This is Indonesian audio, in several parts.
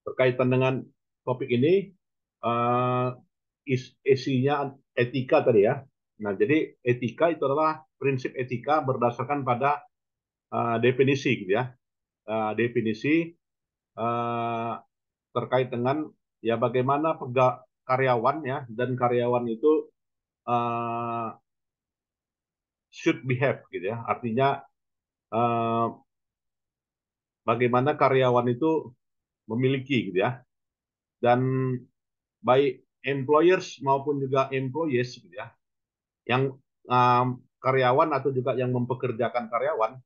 berkaitan dengan topik ini, uh, isinya etika tadi ya. Nah, jadi etika itu adalah prinsip etika berdasarkan pada definisi gitu ya. Definisi uh, terkait dengan ya bagaimana karyawan ya, dan karyawan itu uh, should behave gitu ya. Artinya uh, bagaimana karyawan itu memiliki gitu ya. Dan baik employers maupun juga employees gitu ya, yang karyawan atau juga yang mempekerjakan karyawan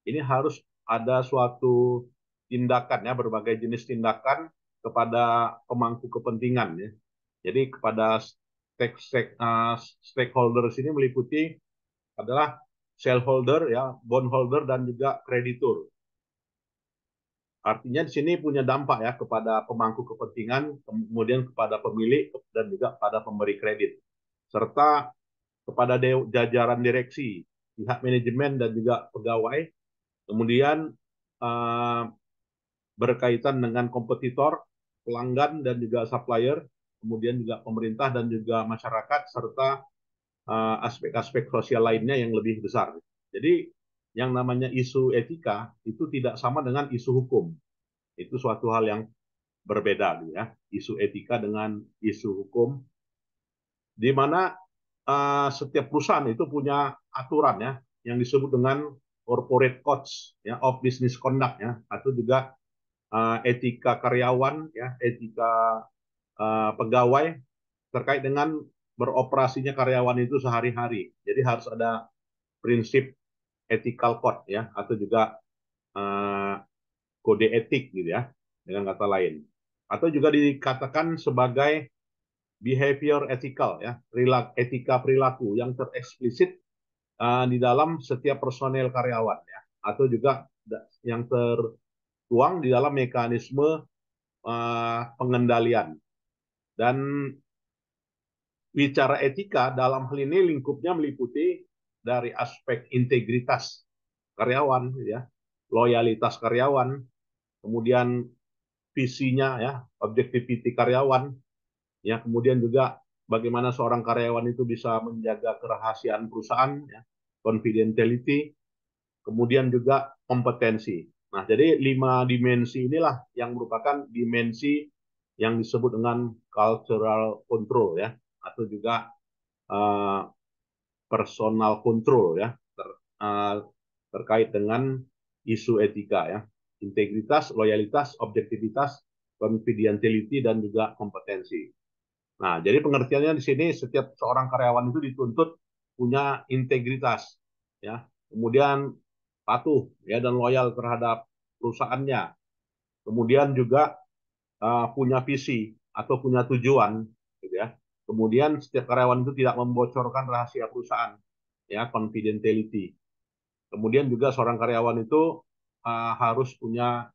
ini harus ada suatu tindakan ya, berbagai jenis tindakan kepada pemangku kepentingan ya. Jadi kepada stakeholders ini meliputi adalah shareholder ya, bondholder dan juga kreditur. Artinya di sini punya dampak ya kepada pemangku kepentingan, kemudian kepada pemilik dan juga pada pemberi kredit, serta kepada jajaran direksi, pihak manajemen dan juga pegawai, kemudian uh, berkaitan dengan kompetitor, pelanggan dan juga supplier, kemudian juga pemerintah dan juga masyarakat, serta aspek-aspek sosial lainnya yang lebih besar. Jadi yang namanya isu etika itu tidak sama dengan isu hukum. Itu suatu hal yang berbeda ya. Isu etika dengan isu hukum, di mana setiap perusahaan itu punya aturan ya, yang disebut dengan corporate codes ya, of business conduct ya, atau juga etika karyawan ya, etika pegawai terkait dengan beroperasinya karyawan itu sehari-hari. Jadi harus ada prinsip ethical code ya, atau juga uh, kode etik gitu ya, dengan kata lain. Atau juga dikatakan sebagai behavior ethical ya, etika perilaku yang tereksplisit di dalam setiap personel karyawan ya, atau juga yang tertuang di dalam mekanisme pengendalian. Dan bicara etika dalam hal ini lingkupnya meliputi dari aspek integritas karyawan ya, loyalitas karyawan, kemudian visinya ya, objectivity karyawan ya, kemudian juga bagaimana seorang karyawan itu bisa menjaga kerahasiaan perusahaan ya, confidentiality, kemudian juga kompetensi. Nah, jadi 5 dimensi inilah yang merupakan dimensi yang disebut dengan cultural control ya, atau juga uh, personal control ya, uh, terkait dengan isu etika ya, integritas, loyalitas, objektivitas, confidentiality dan juga kompetensi. Nah, jadi pengertiannya di sini setiap seorang karyawan itu dituntut punya integritas ya, kemudian patuh ya dan loyal terhadap perusahaannya. Kemudian juga punya visi atau punya tujuan gitu ya. Kemudian setiap karyawan itu tidak membocorkan rahasia perusahaan ya, confidentiality. Kemudian juga seorang karyawan itu harus punya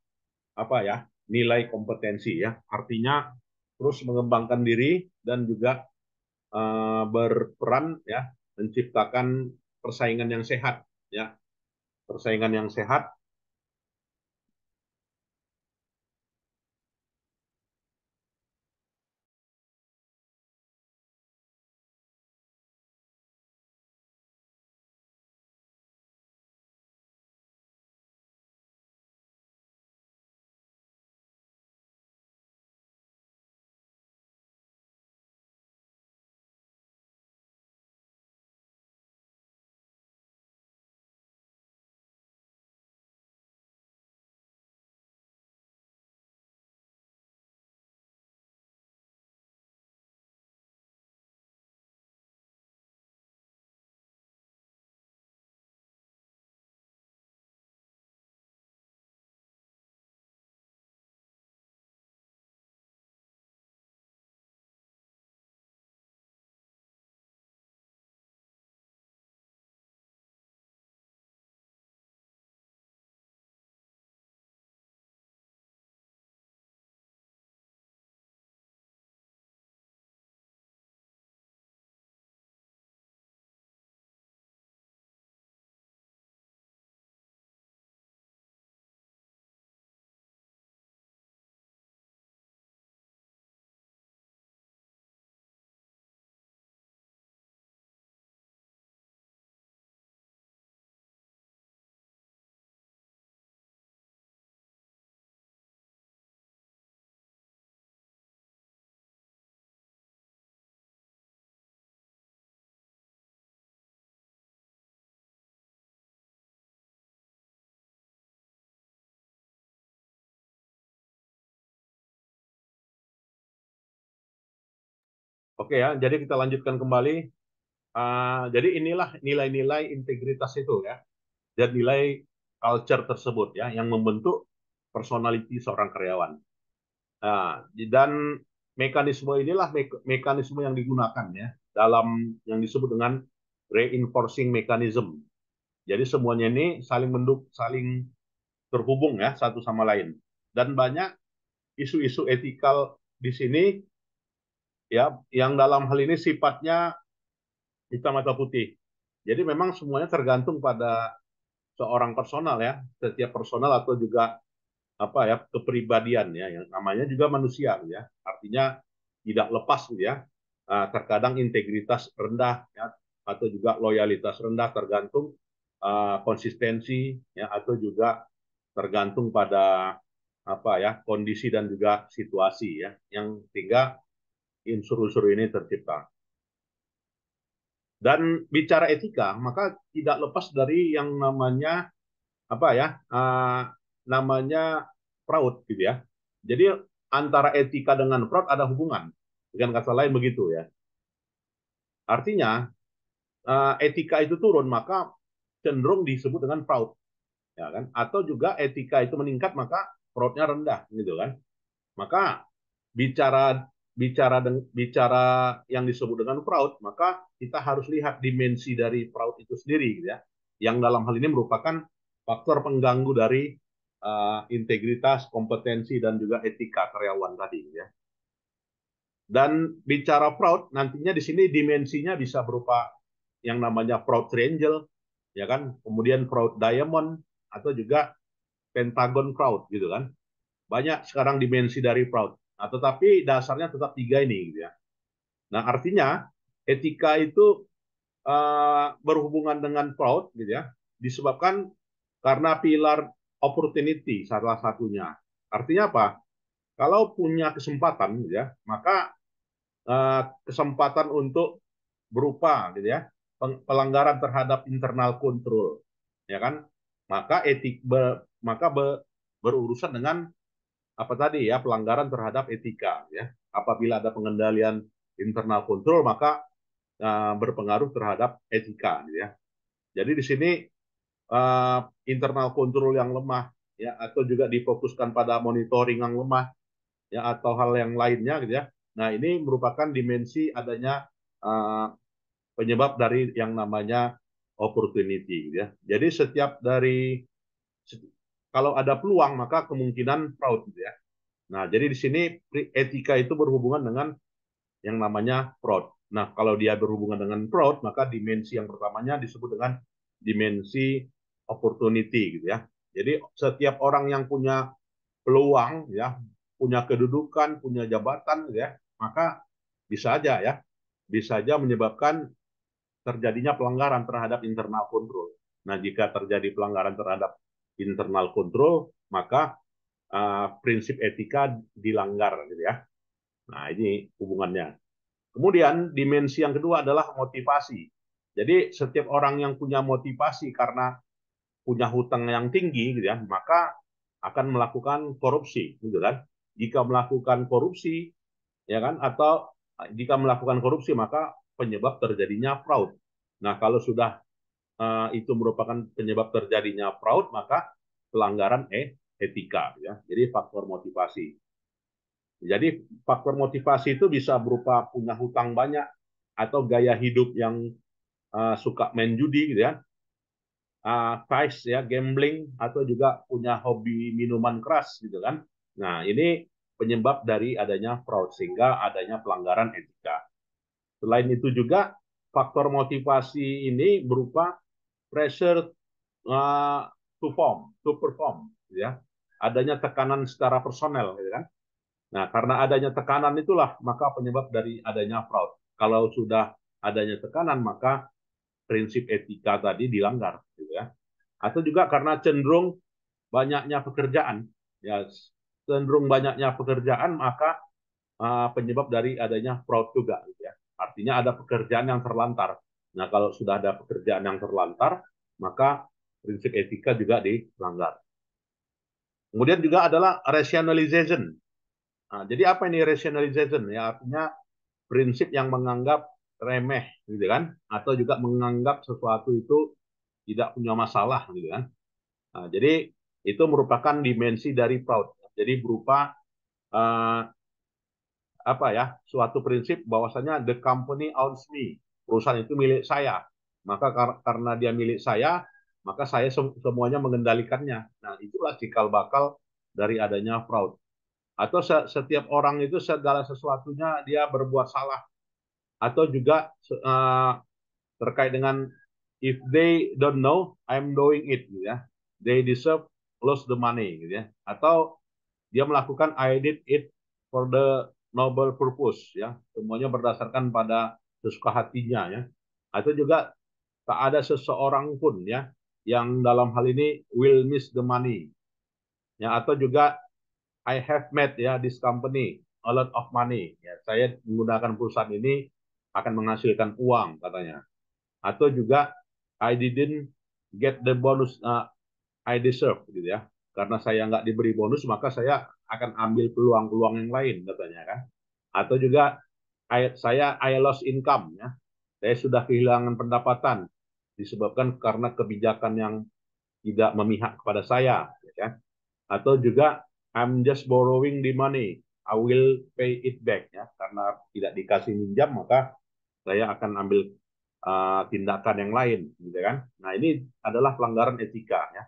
apa ya, nilai kompetensi ya. Artinya terus mengembangkan diri dan juga berperan ya, menciptakan persaingan yang sehat ya, persaingan yang sehat Oke ya, jadi kita lanjutkan kembali. Jadi inilah nilai-nilai integritas itu ya, dan nilai culture tersebut ya, yang membentuk personality seorang karyawan. Dan mekanisme inilah mekanisme yang digunakan ya dalam yang disebut dengan reinforcing mechanism. Jadi semuanya ini saling terhubung ya satu sama lain. Dan banyak isu-isu etikal di sini ya yang dalam hal ini sifatnya hitam atau putih. Jadi memang semuanya tergantung pada seorang personal ya, setiap personal atau juga apa ya kepribadian ya, yang namanya juga manusia ya. Artinya tidak lepas ya. Terkadang integritas rendah ya, atau juga loyalitas rendah tergantung konsistensi ya, atau juga tergantung pada apa ya kondisi dan juga situasi ya, yang sehingga unsur-unsur ini tercipta. Dan bicara etika, maka tidak lepas dari yang namanya apa ya, namanya fraud gitu ya. Jadi antara etika dengan fraud ada hubungan. Dengan kata lain begitu ya. Artinya etika itu turun maka cenderung disebut dengan fraud, ya kan? Atau juga etika itu meningkat maka fraudnya rendah, gitu kan? Maka bicara bicara bicara yang disebut dengan fraud, maka kita harus lihat dimensi dari fraud itu sendiri, gitu ya. Yang dalam hal ini merupakan faktor pengganggu dari integritas, kompetensi dan juga etika karyawan tadi, gitu ya. Dan bicara fraud, nantinya di sini dimensinya bisa berupa yang namanya fraud triangle, ya kan? Kemudian fraud diamond atau juga pentagon fraud, gitu kan? Banyak sekarang dimensi dari fraud. Nah, tetapi dasarnya tetap tiga ini, gitu ya. Nah, artinya etika itu berhubungan dengan fraud, gitu ya, disebabkan karena pilar opportunity salah satunya. Artinya apa? Kalau punya kesempatan, gitu ya, maka kesempatan untuk berupa, gitu ya, pelanggaran terhadap internal control, ya kan? Maka berurusan dengan apa tadi ya pelanggaran terhadap etika ya. Apabila ada pengendalian internal control maka berpengaruh terhadap etika gitu ya. Jadi di sini internal control yang lemah ya atau juga difokuskan pada monitoring yang lemah ya atau hal yang lainnya gitu ya. Nah, ini merupakan dimensi adanya uh, penyebab dari yang namanya opportunity gitu ya. Jadi setiap dari kalau ada peluang maka kemungkinan fraud gitu ya. Nah, jadi di sini etika itu berhubungan dengan yang namanya fraud. Nah, kalau dia berhubungan dengan fraud, maka dimensi yang pertamanya disebut dengan dimensi opportunity gitu ya. Jadi setiap orang yang punya peluang ya, punya kedudukan, punya jabatan gitu ya, maka bisa aja ya, bisa aja menyebabkan terjadinya pelanggaran terhadap internal control. Nah, jika terjadi pelanggaran terhadap internal control, maka prinsip etika dilanggar gitu ya. Nah, ini hubungannya. Kemudian dimensi yang kedua adalah motivasi. Jadi setiap orang yang punya motivasi karena punya hutang yang tinggi gitu ya, maka akan melakukan korupsi gitu kan. Jika melakukan korupsi ya kan atau jika melakukan korupsi maka penyebab terjadinya fraud. Nah, kalau sudah itu merupakan penyebab terjadinya fraud maka pelanggaran etika ya. Jadi faktor motivasi. Jadi faktor motivasi itu bisa berupa punya hutang banyak atau gaya hidup yang suka main judi gitu ya, vice ya, gambling atau juga punya hobi minuman keras gitu kan. Nah, ini penyebab dari adanya fraud sehingga adanya pelanggaran etika. Selain itu juga faktor motivasi ini berupa pressure uh, to perform gitu ya. Adanya tekanan secara personel gitu kan. Nah, karena adanya tekanan itulah maka penyebab dari adanya fraud. Kalau sudah adanya tekanan maka prinsip etika tadi dilanggar, gitu ya. Atau juga karena cenderung banyaknya pekerjaan, ya cenderung banyaknya pekerjaan maka penyebab dari adanya fraud juga, gitu ya. Artinya ada pekerjaan yang terlantar. Nah, kalau sudah ada pekerjaan yang terlantar, maka prinsip etika juga dilanggar. Kemudian juga adalah rationalization. Nah, jadi apa ini rationalization? Ya artinya prinsip yang menganggap remeh gitu kan, atau juga menganggap sesuatu itu tidak punya masalah gitu kan. Nah, jadi itu merupakan dimensi dari proud. Jadi berupa uh, apa ya, suatu prinsip bahwasanya the company owns me, perusahaan itu milik saya, maka karena dia milik saya, maka saya semuanya mengendalikannya. Nah, itulah cikal bakal dari adanya fraud. Atau setiap orang itu segala sesuatunya dia berbuat salah, atau juga terkait dengan if they don't know I'm doing it gitu ya, they deserve lose the money gitu ya, atau dia melakukan I did it for the noble purpose ya, semuanya berdasarkan pada sesuka hatinya ya. Atau juga tak ada seseorang pun ya yang dalam hal ini will miss the money ya. Atau juga I have made ya this company a lot of money ya, saya menggunakan perusahaan ini akan menghasilkan uang katanya. Atau juga I didn't get the bonus I deserve gitu ya, karena saya nggak diberi bonus maka saya akan ambil peluang-peluang yang lain katanya kan. Atau juga I lost income ya, saya sudah kehilangan pendapatan disebabkan karena kebijakan yang tidak memihak kepada saya ya kan. Atau juga I'm just borrowing the money, I will pay it back ya, karena tidak dikasih minjam maka saya akan ambil tindakan yang lain gitu kan. Nah, ini adalah pelanggaran etika ya,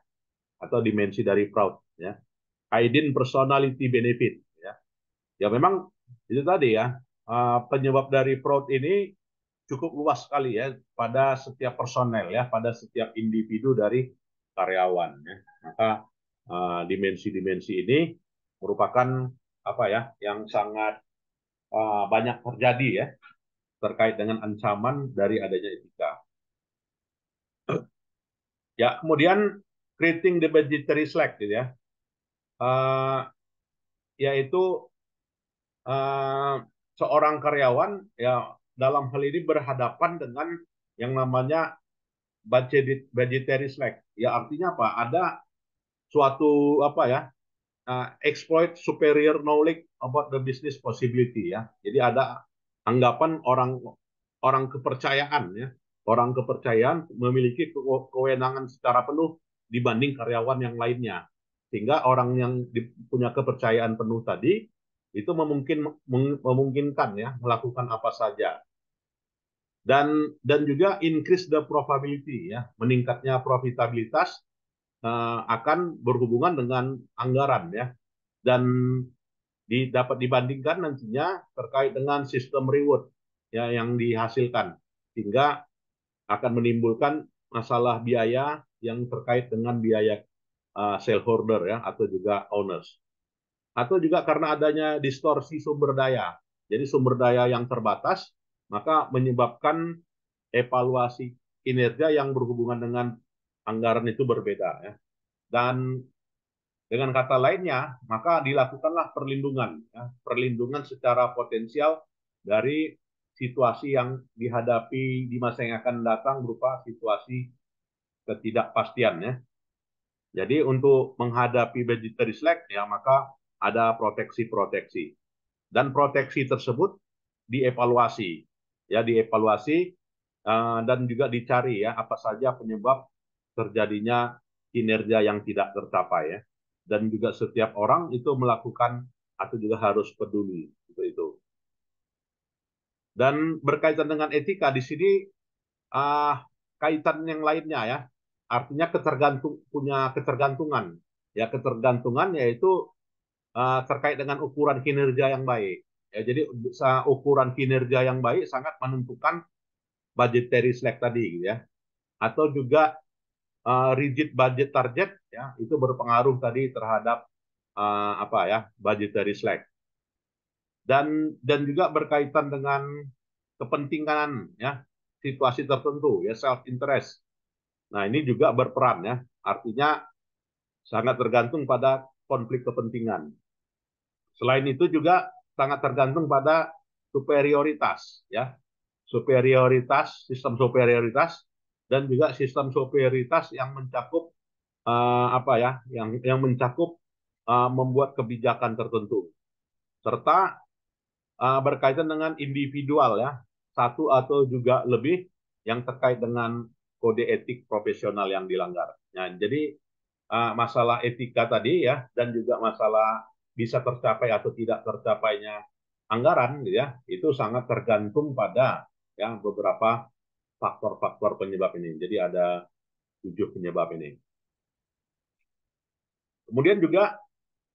atau dimensi dari fraud ya. Hidden personality benefit ya. Ya memang itu tadi ya, penyebab dari fraud ini cukup luas sekali ya pada setiap personel ya, pada setiap individu dari karyawan ya. Maka dimensi-dimensi ini merupakan apa ya, yang sangat banyak terjadi ya terkait dengan ancaman dari adanya etika. Ya, kemudian creating the budgetary slack gitu ya. Yaitu uh, seorang karyawan ya dalam hal ini berhadapan dengan yang namanya budgetary slack. Ya artinya apa? Ada suatu apa ya, exploit superior knowledge about the business possibility ya. Jadi ada anggapan orang orang kepercayaan ya. Orang kepercayaan memiliki kewenangan secara penuh dibanding karyawan yang lainnya. Sehingga orang yang punya kepercayaan penuh tadi itu memungkinkan ya melakukan apa saja. Dan juga increase the probability ya, meningkatnya profitabilitas akan berhubungan dengan anggaran ya, dan dapat dibandingkan nantinya terkait dengan sistem reward ya yang dihasilkan, sehingga akan menimbulkan masalah biaya yang terkait dengan biaya shareholder ya, atau juga owners. Atau juga karena adanya distorsi sumber daya, jadi sumber daya yang terbatas maka menyebabkan evaluasi kinerja yang berhubungan dengan anggaran itu berbeda ya. Dan dengan kata lainnya, maka dilakukanlah perlindungan, ya, perlindungan secara potensial dari situasi yang dihadapi di masa yang akan datang berupa situasi ketidakpastian. Ya. Jadi untuk menghadapi budgetary slack, ya maka ada proteksi-proteksi, dan proteksi tersebut dievaluasi, ya dievaluasi dan juga dicari ya apa saja penyebab terjadinya kinerja yang tidak tercapai ya. Dan juga setiap orang itu melakukan atau juga harus peduli itu. Dan berkaitan dengan etika di sini kaitan yang lainnya ya. Artinya punya ketergantungan. Ya ketergantungan yaitu terkait dengan ukuran kinerja yang baik. Ya, jadi ukuran kinerja yang baik sangat menentukan budgetary slack tadi gitu ya. Atau juga rigid budget target ya itu berpengaruh tadi terhadap apa ya budgetary slack. Dan juga berkaitan dengan kepentingan ya, situasi tertentu ya, self interest. Nah, ini juga berperan ya. Artinya sangat tergantung pada konflik kepentingan. Selain itu juga sangat tergantung pada superioritas ya. Sistem superioritas, dan juga sistem superioritas yang mencakup apa ya, yang mencakup membuat kebijakan tertentu, serta berkaitan dengan individual ya, satu atau juga lebih yang terkait dengan kode etik profesional yang dilanggar. Nah, jadi masalah etika tadi ya dan juga masalah bisa tercapai atau tidak tercapainya anggaran gitu ya, itu sangat tergantung pada ya beberapa faktor-faktor penyebab ini. Jadi ada 7 penyebab ini. Kemudian juga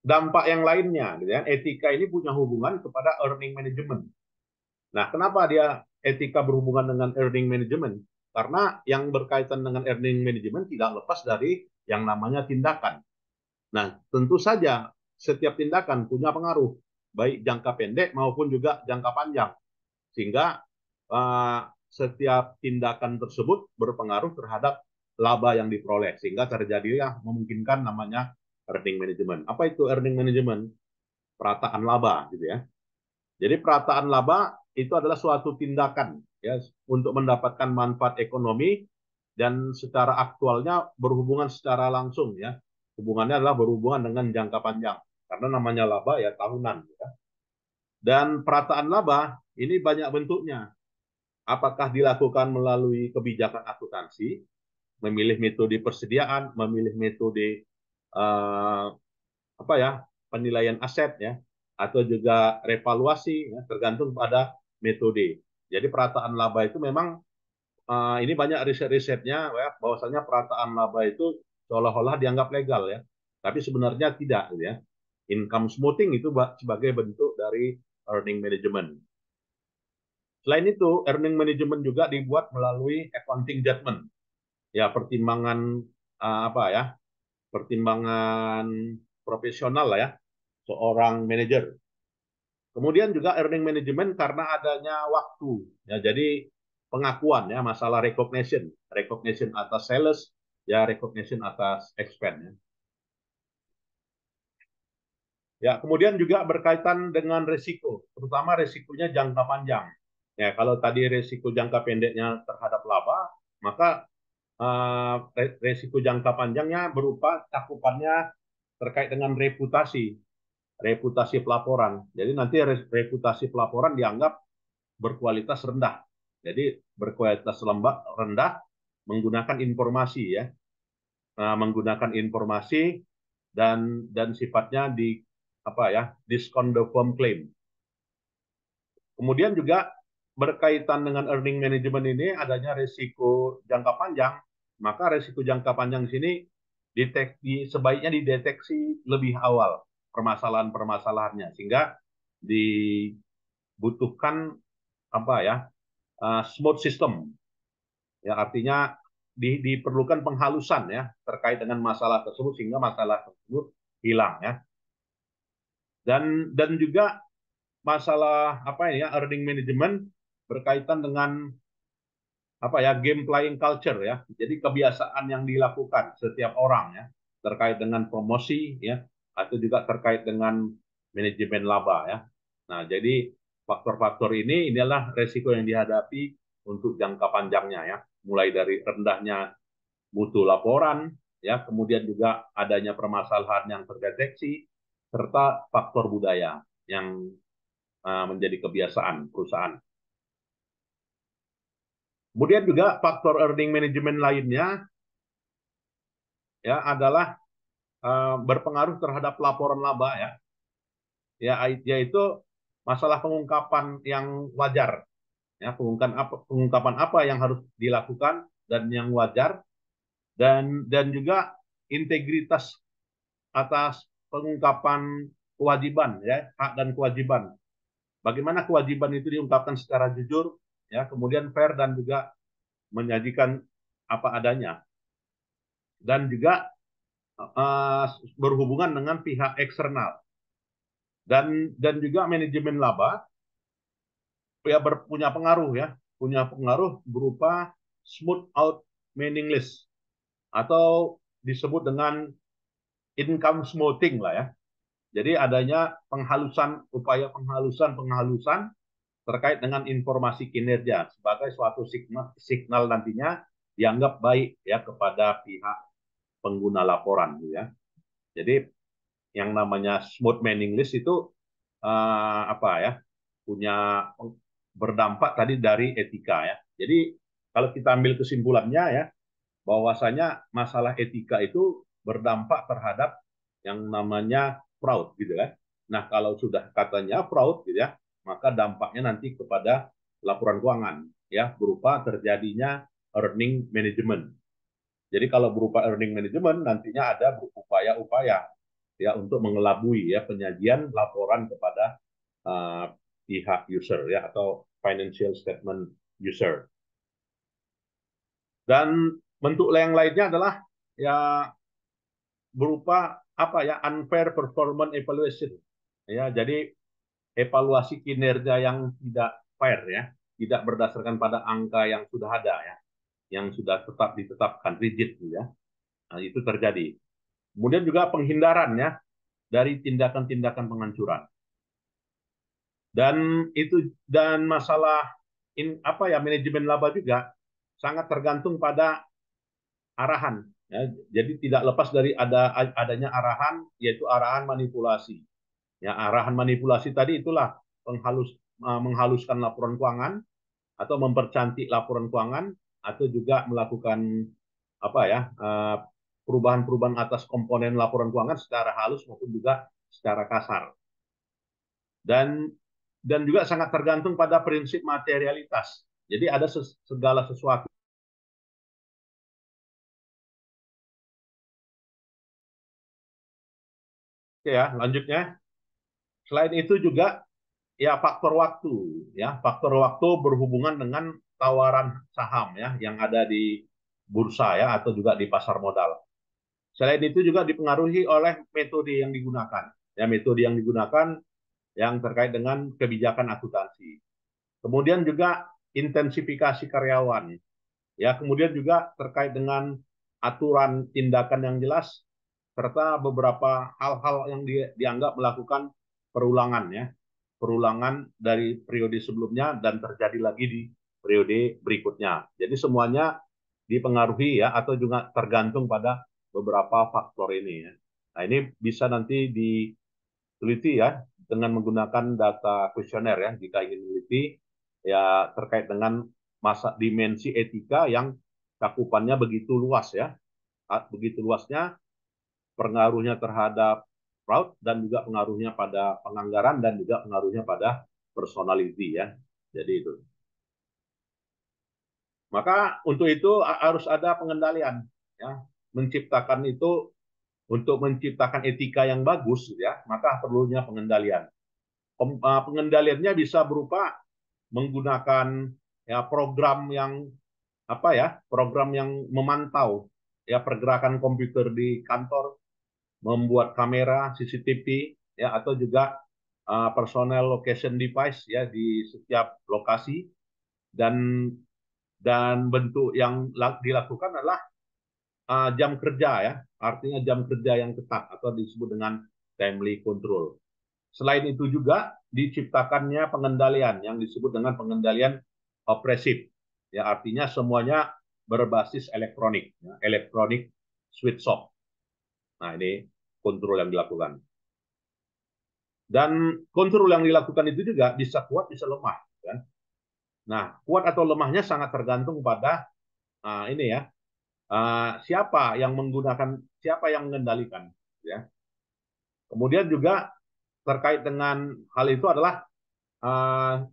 dampak yang lainnya, gitu ya. Etika ini punya hubungan kepada earning management. Nah, kenapa dia etika berhubungan dengan earning management? Karena yang berkaitan dengan earning management tidak lepas dari yang namanya tindakan. Nah, tentu saja setiap tindakan punya pengaruh, baik jangka pendek maupun juga jangka panjang. Sehingga setiap tindakan tersebut berpengaruh terhadap laba yang diperoleh. Sehingga terjadilah memungkinkan namanya earning management. Apa itu earning management? Perataan laba gitu ya. Jadi perataan laba itu adalah suatu tindakan ya untuk mendapatkan manfaat ekonomi dan secara aktualnya berhubungan secara langsung ya. Hubungannya adalah berhubungan dengan jangka panjang karena namanya laba ya tahunan ya. Dan perataan laba ini banyak bentuknya. Apakah dilakukan melalui kebijakan akuntansi, memilih metode persediaan, memilih metode uh, apa ya penilaian aset ya, atau juga revaluasi ya, tergantung pada metode. Jadi perataan laba itu memang ini banyak riset-risetnya ya, bahwasanya perataan laba itu seolah-olah dianggap legal ya, tapi sebenarnya tidak gitu ya. Income smoothing itu sebagai bentuk dari earning management. Selain itu, earning management juga dibuat melalui accounting judgment. Ya, pertimbangan apa ya? Pertimbangan profesional lah ya, seorang manajer. Kemudian juga earning management karena adanya waktu. Ya, jadi pengakuan ya, masalah recognition, recognition atas sales, ya recognition atas expense. Ya. Ya, kemudian juga berkaitan dengan risiko, terutama risikonya jangka panjang. Ya, kalau tadi risiko jangka pendeknya terhadap laba, maka risiko jangka panjangnya berupa cakupannya terkait dengan reputasi, reputasi pelaporan. Jadi nanti reputasi pelaporan dianggap berkualitas rendah. Jadi berkualitas rendah menggunakan informasi ya, menggunakan informasi dan sifatnya di apa ya discount the firm claim. Kemudian juga berkaitan dengan earning management ini adanya risiko jangka panjang, maka risiko jangka panjang di sini sebaiknya dideteksi lebih awal permasalahan-permasalahannya sehingga dibutuhkan apa ya smooth system ya artinya diperlukan penghalusan ya terkait dengan masalah tersebut sehingga masalah tersebut hilang ya dan juga masalah apa ya earning management berkaitan dengan apa ya game playing culture ya. Jadi kebiasaan yang dilakukan setiap orang ya terkait dengan promosi ya atau juga terkait dengan manajemen laba ya. Nah, jadi faktor-faktor ini inilah resiko yang dihadapi untuk jangka panjangnya ya. Mulai dari rendahnya mutu laporan ya, kemudian juga adanya permasalahan yang terdeteksi serta faktor budaya yang menjadi kebiasaan perusahaan. Kemudian juga faktor earning management lainnya ya adalah berpengaruh terhadap laporan laba ya. Ya yaitu masalah pengungkapan yang wajar ya, pengungkapan apa yang harus dilakukan dan yang wajar dan juga integritas atas pengungkapan kewajiban ya, hak dan kewajiban. Bagaimana kewajiban itu diungkapkan secara jujur ya, kemudian fair dan juga menyajikan apa adanya. Dan juga berhubungan dengan pihak eksternal dan juga manajemen laba ya punya pengaruh ya punya pengaruh berupa smooth out meaningless atau disebut dengan income smoothing lah ya. Jadi adanya penghalusan upaya penghalusan terkait dengan informasi kinerja sebagai suatu signal nantinya dianggap baik ya kepada pihak pengguna laporan ya. Jadi yang namanya smooth meaningless itu apa ya punya berdampak tadi dari etika ya. Jadi kalau kita ambil kesimpulannya ya, bahwasanya masalah etika itu berdampak terhadap yang namanya fraud gitu kan. Nah, kalau sudah katanya fraud gitu ya, maka dampaknya nanti kepada laporan keuangan ya berupa terjadinya earning management. Jadi kalau berupa earning management nantinya ada upaya-upaya ya untuk mengelabui ya penyajian laporan kepada uh, pihak user ya atau financial statement user. Dan bentuk yang lainnya adalah ya berupa apa ya unfair performance evaluation. Ya, jadi evaluasi kinerja yang tidak fair ya, tidak berdasarkan pada angka yang sudah ada ya, yang sudah tetap ditetapkan rigid ya. Nah, itu terjadi. Kemudian juga penghindaran ya dari tindakan-tindakan penghancuran. Dan masalah apa ya manajemen laba juga sangat tergantung pada arahan ya. Jadi tidak lepas dari adanya arahan yaitu arahan manipulasi. Ya, arahan manipulasi tadi itulah menghaluskan laporan keuangan atau mempercantik laporan keuangan atau juga melakukan apa ya perubahan-perubahan atas komponen laporan keuangan secara halus maupun juga secara kasar. Dan juga sangat tergantung pada prinsip materialitas. Jadi ada segala sesuatu. Oke ya, lanjutnya. Selain itu juga ya faktor waktu berhubungan dengan tawaran saham ya yang ada di bursa ya atau juga di pasar modal. Selain itu juga dipengaruhi oleh metode yang digunakan. Ya, metode yang digunakan yang terkait dengan kebijakan akuntansi. Kemudian juga intensifikasi karyawan. Ya, kemudian juga terkait dengan aturan tindakan yang jelas serta beberapa hal-hal yang dianggap melakukan perulangan ya. Perulangan dari periode sebelumnya dan terjadi lagi di periode berikutnya. Jadi semuanya dipengaruhi ya atau juga tergantung pada beberapa faktor ini ya. Nah, ini bisa nanti diteliti ya dengan menggunakan data kuesioner ya jika ingin meneliti ya terkait dengan masa dimensi etika yang cakupannya begitu luas ya. Begitu luasnya pengaruhnya terhadap fraud dan juga pengaruhnya pada penganggaran dan juga pengaruhnya pada personality ya. Jadi itu. Maka untuk itu harus ada pengendalian ya. Menciptakan itu untuk menciptakan etika yang bagus ya, maka perlunya pengendalian. Pengendaliannya bisa berupa menggunakan ya program yang apa ya, program yang memantau ya pergerakan komputer di kantor, membuat kamera CCTV ya atau juga personal location device ya di setiap lokasi dan bentuk yang dilakukan adalah jam kerja ya, artinya jam kerja yang ketat atau disebut dengan timely control. Selain itu juga diciptakannya pengendalian yang disebut dengan pengendalian opresif. Ya, artinya semuanya berbasis elektronik, ya, elektronik switch off. Nah, ini kontrol yang dilakukan. Dan kontrol yang dilakukan itu juga bisa kuat, bisa lemah. Kan? Nah, kuat atau lemahnya sangat tergantung pada ini ya, siapa yang menggunakan, siapa yang mengendalikan. Ya. Kemudian juga terkait dengan hal itu adalah uh,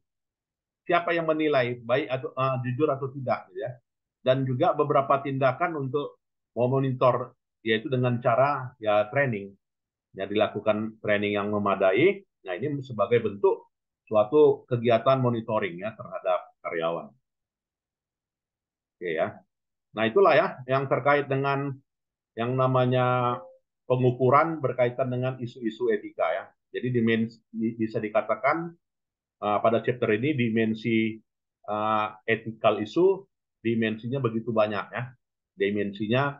siapa yang menilai baik atau jujur atau tidak, ya. Dan juga beberapa tindakan untuk memonitor, yaitu dengan cara ya training, ya dilakukan training yang memadai. Nah ini sebagai bentuk suatu kegiatan monitoring ya terhadap karyawan. Oke ya. Nah itulah ya yang terkait dengan yang namanya pengukuran berkaitan dengan isu-isu etika ya. Jadi bisa dikatakan pada chapter ini dimensi ethical isu dimensinya begitu banyak ya. Dimensinya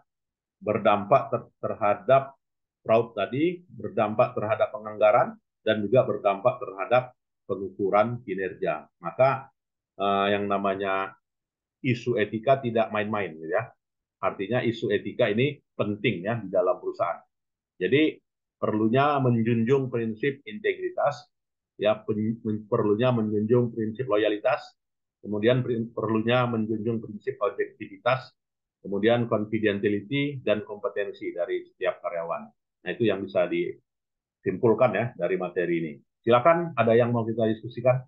berdampak terhadap fraud tadi, berdampak terhadap penganggaran dan juga berdampak terhadap pengukuran kinerja. Maka yang namanya isu etika tidak main-main ya. Artinya isu etika ini penting ya di dalam perusahaan. Jadi perlunya menjunjung prinsip integritas ya perlunya menjunjung prinsip loyalitas, kemudian perlunya menjunjung prinsip objektivitas, kemudian confidentiality dan kompetensi dari setiap karyawan. Nah, itu yang bisa disimpulkan ya dari materi ini. Silakan, ada yang mau kita diskusikan?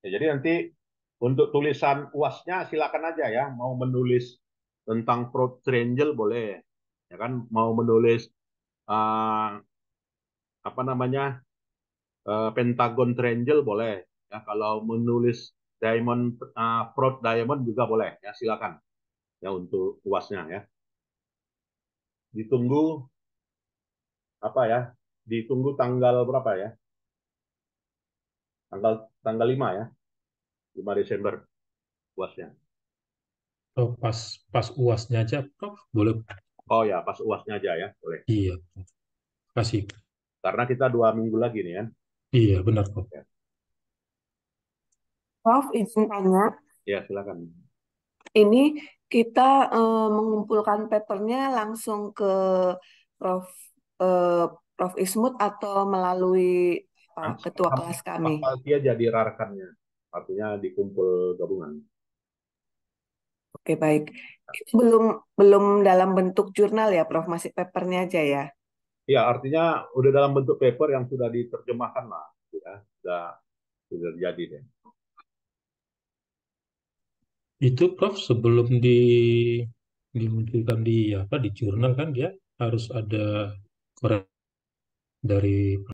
Ya, jadi nanti untuk tulisan UASnya silakan aja ya, mau menulis tentang fraud triangle boleh, ya kan? Mau menulis uh, apa namanya Pentagon Triangle boleh, ya kalau menulis Diamond Fraud Diamond juga boleh, ya silakan ya untuk UASnya ya. Ditunggu apa ya? Ditunggu tanggal berapa ya? Tanggal tanggal 5 ya, 5 Desember UASnya. Oh, pas pas UASnya aja, Prof. Boleh. Oh ya, pas UASnya aja ya, boleh. Iya, kasih. Karena kita 2 minggu lagi nih kan. Iya, benar, Prof. Ya, Prof, izin tanya, ya silakan. ini kita mengumpulkan papernya langsung ke Prof. eh, Prof. Ismut atau melalui Nanti ketua kelas kami? bakal dia jadi rarekannya, artinya dikumpul gabungan. Oke, baik. Itu belum belum dalam bentuk jurnal ya, Prof. Masih papernya aja ya. Ya, artinya udah dalam bentuk paper yang sudah diterjemahkan lah, ya, sudah jadi deh. Itu, Prof, sebelum dimunculkan di apa di jurnal kan dia harus ada koreksi dari